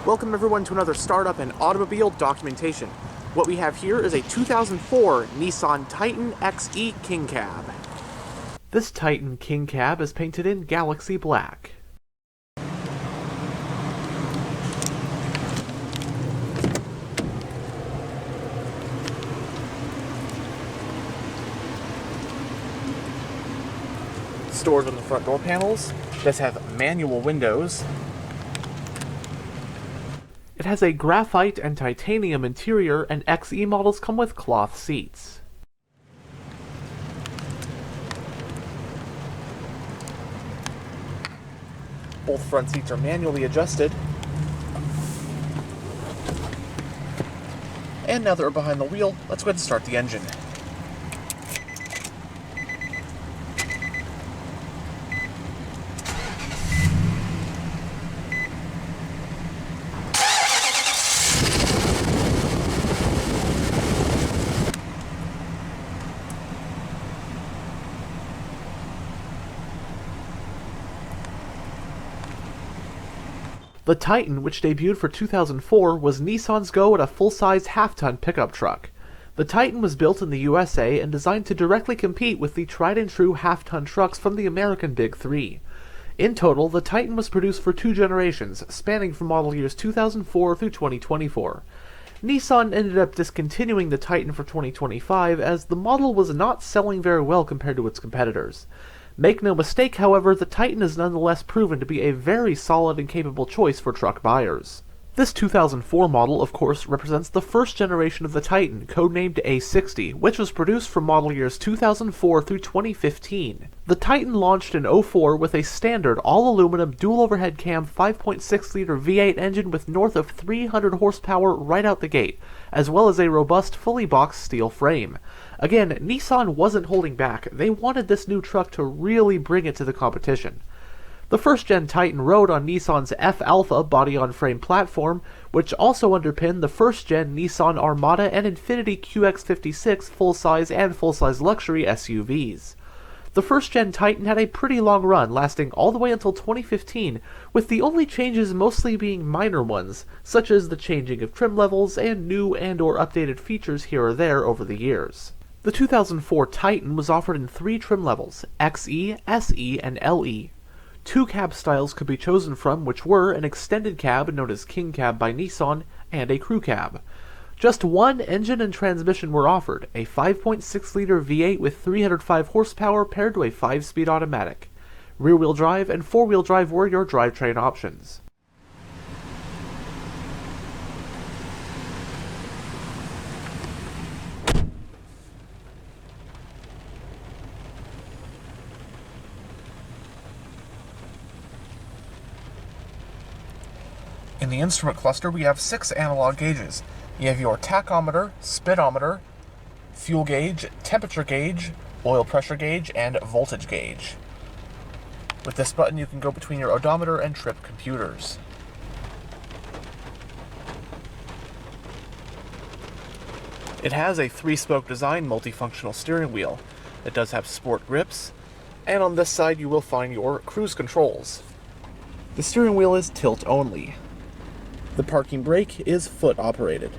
Welcome everyone to another startup and automobile documentation. What we have here is a 2004 Nissan Titan XE King Cab. This Titan King Cab is painted in Galaxy Black. Storage on the front door panels. It does have manual windows. It has a graphite and titanium interior, and XE models come with cloth seats. Both front seats are manually adjusted. And now that we're behind the wheel, let's go ahead and start the engine. The Titan, which debuted for 2004, was Nissan's go at a full-size half-ton pickup truck. The Titan was built in the USA and designed to directly compete with the tried-and-true half-ton trucks from the American Big Three. In total, the Titan was produced for 2 generations, spanning from model years 2004 through 2024. Nissan ended up discontinuing the Titan for 2025 as the model was not selling very well compared to its competitors. Make no mistake, however, the Titan is nonetheless proven to be a very solid and capable choice for truck buyers. This 2004 model, of course, represents the first generation of the Titan, codenamed A60, which was produced from model years 2004 through 2015. The Titan launched in '04 with a standard all-aluminum dual-overhead cam 5.6-liter V8 engine with north of 300 horsepower right out the gate, as well as a robust, fully boxed steel frame. Again, Nissan wasn't holding back. They wanted this new truck to really bring it to the competition. The first-gen Titan rode on Nissan's F-Alpha body-on-frame platform, which also underpinned the first-gen Nissan Armada and Infiniti QX56 full-size and full-size luxury SUVs. The first-gen Titan had a pretty long run, lasting all the way until 2015, with the only changes mostly being minor ones, such as the changing of trim levels and new and/or updated features here or there over the years. The 2004 Titan was offered in 3 trim levels, XE, SE, and LE. 2 cab styles could be chosen from, which were an extended cab known as King Cab by Nissan and a crew cab. Just one engine and transmission were offered, a 5.6-liter V8 with 305 horsepower paired to a 5-speed automatic. Rear-wheel drive and 4-wheel drive were your drivetrain options. In the instrument cluster, we have 6 analog gauges. You have your tachometer, speedometer, fuel gauge, temperature gauge, oil pressure gauge, and voltage gauge. With this button, you can go between your odometer and trip computers. It has a 3-spoke design multifunctional steering wheel. It does have sport grips, and on this side you will find your cruise controls. The steering wheel is tilt only. The parking brake is foot operated.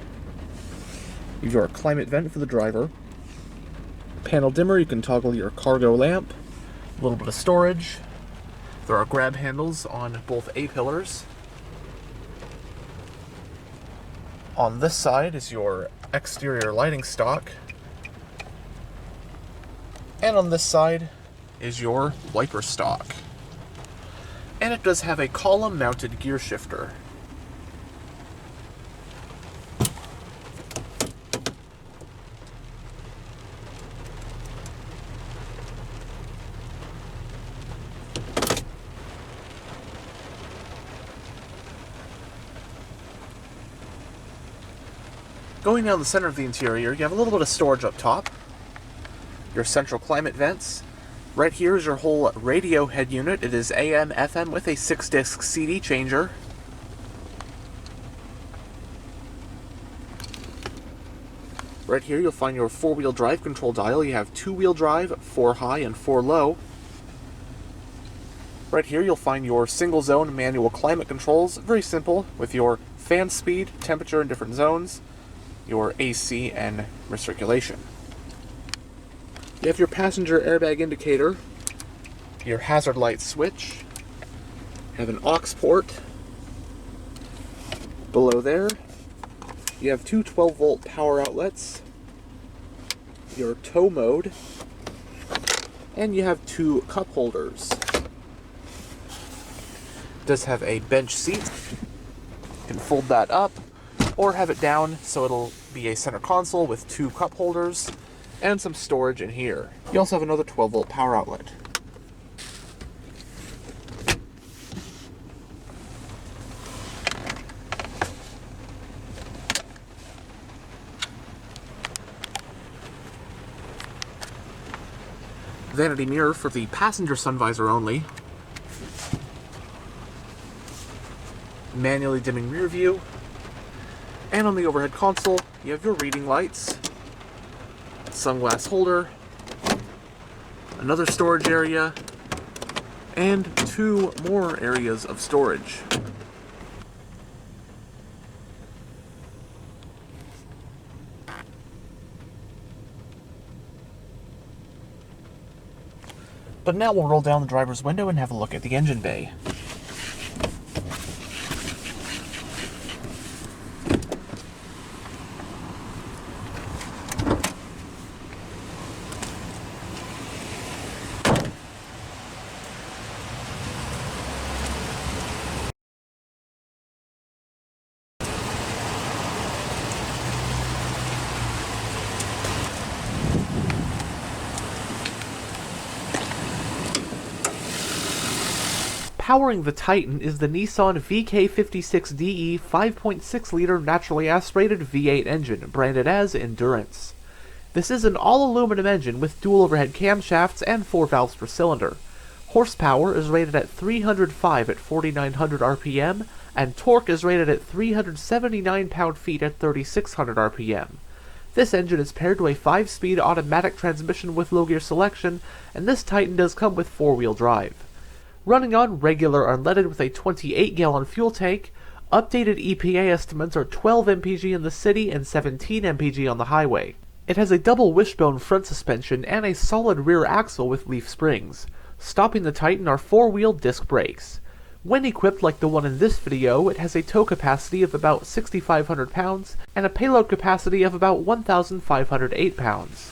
You have your climate vent for the driver. Panel dimmer, you can toggle your cargo lamp. A little bit of storage. There are grab handles on both A-pillars. On this side is your exterior lighting stock. And on this side is your wiper stock. And it does have a column-mounted gear shifter. Going down the center of the interior, you have a little bit of storage up top. Your central climate vents. Right here is your whole radio head unit. It is AM, FM with a 6-disc CD changer. Right here you'll find your 4-wheel drive control dial. You have 2-wheel drive, 4 high and 4 low. Right here you'll find your single zone manual climate controls, very simple, with your fan speed, temperature in different zones, your AC and recirculation. You have your passenger airbag indicator, your hazard light switch, you have an aux port. Below there, you have two 12-volt power outlets, your tow mode, and you have two cup holders. It does have a bench seat. You can fold that up or have it down so it'll be a center console with two cup holders and some storage in here. You also have another 12-volt power outlet. Vanity mirror for the passenger sun visor only. Manually dimming rear view. And on the overhead console, you have your reading lights, sunglass holder, another storage area, and two more areas of storage. But now we'll roll down the driver's window and have a look at the engine bay. Powering the Titan is the Nissan VK56DE 5.6-liter naturally aspirated V8 engine, branded as Endurance. This is an all-aluminum engine with dual overhead camshafts and 4 valves per cylinder. Horsepower is rated at 305 at 4,900 RPM, and torque is rated at 379 pound-feet at 3,600 RPM. This engine is paired to a 5-speed automatic transmission with low gear selection, and this Titan does come with 4-wheel drive. Running on regular unleaded with a 28-gallon fuel tank, updated EPA estimates are 12 mpg in the city and 17 mpg on the highway. It has a double wishbone front suspension and a solid rear axle with leaf springs. Stopping the Titan are 4-wheel disc brakes. When equipped like the one in this video, it has a tow capacity of about 6,500 pounds and a payload capacity of about 1,508 pounds.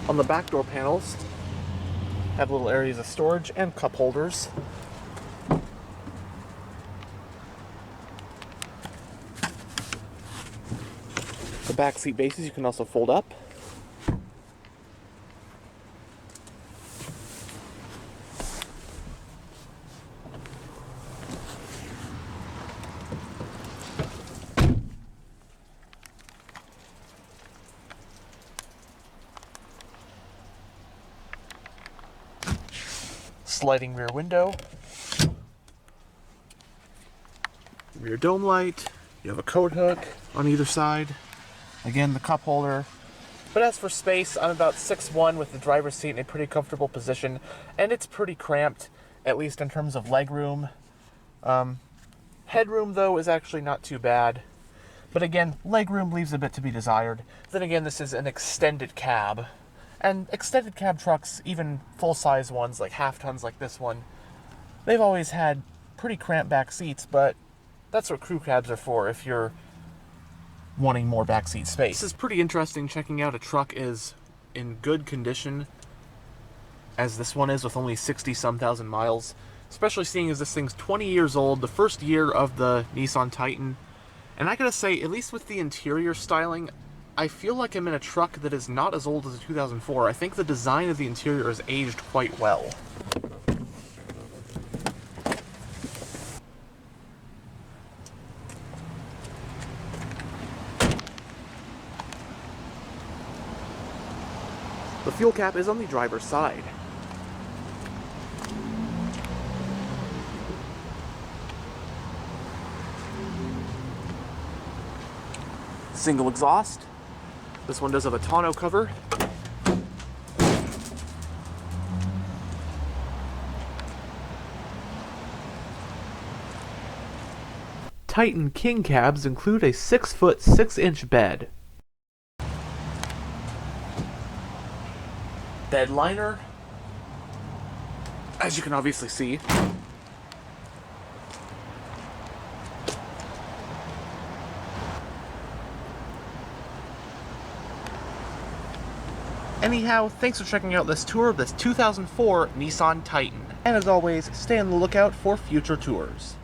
On the back door panels, have little areas of storage and cup holders. The back seat bases you can also fold up. Sliding rear window, rear dome light, you have a coat hook on either side, again the cup holder. But as for space, I'm about 6'1" with the driver's seat in a pretty comfortable position, and it's pretty cramped, at least in terms of leg room. Headroom though is actually not too bad, but again, leg room leaves a bit to be desired. Then again, this is an extended cab. And extended cab trucks, even full-size ones like half-tons like this one, they've always had pretty cramped back seats, but that's what crew cabs are for. If you're wanting more backseat space. This is pretty interesting, checking out a truck is in good condition as this one is with only 60-some thousand miles. Especially seeing as this thing's 20 years old, the first year of the Nissan Titan. And I gotta say, at least with the interior styling, I feel like I'm in a truck that is not as old as a 2004. I think the design of the interior has aged quite well. The fuel cap is on the driver's side. Single exhaust. This one does have a tonneau cover. Titan King cabs include a 6-foot 6-inch bed. Bed liner, as you can obviously see. Anyhow, thanks for checking out this tour of this 2004 Nissan Titan. And as always, stay on the lookout for future tours.